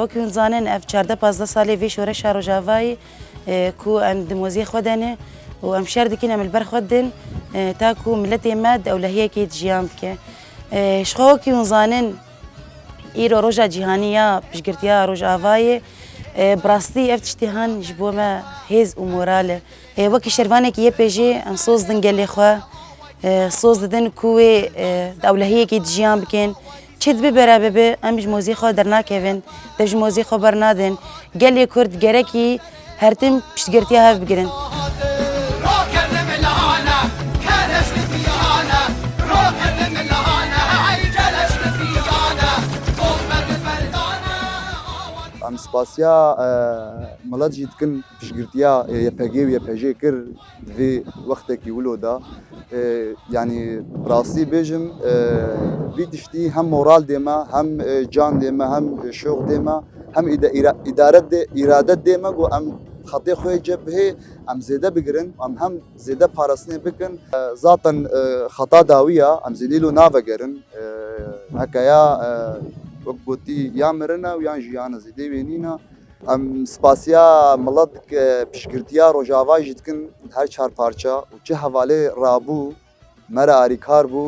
وەکو زانن ئەف 14 ساڵێ vê şoreşa Rojavayê ku em di moziyê xwe de û em şer dikin em li ber xwe din ta ku milletê me dewlehiyekê jiyan bike. Ji xwe wekî hûn zanin îro roja cîhanî ya piştgirtiya Rojavayê bi rastî ev tiştîhan ji bo me hêz û moral e. Wekî şervanekî yê pêjê em soz din gelê xwe, soz didin ku wê dewlehiyekê jiyan bikin. Çi dibe berabibe em ji moziyê xwe dernakevin, dev ji moziyê xwe bernadin. Gelê Kurd gerekî her tim piştgirtiya hev bigirin. ام سپاسیا ملت جی دکن پشگirtiya YPG و YPJ kir vê wextekî wilo da yani rastî bêjim vî tiştî hem moral dê me hem can dê me hem şoq dê me hem îradet dê me got em xetê xwe cebhê em zêde bigirin hem zêde parastinê bikin zaten xeta dawiya em zêdîlo navegerin hekaya wek gotî yan mirine û yan jiyana zêdê wênîne em spasiya milet piştgirtiya Rojava jî dikin her çar parça û çi hevalê rabû mere alîkar bû.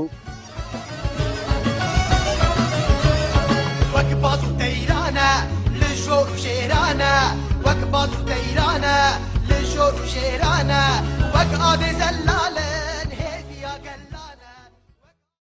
Wek baz û teyrane li jor û şêrane wek baz û teyrane li jor û şêrane wek adê zellale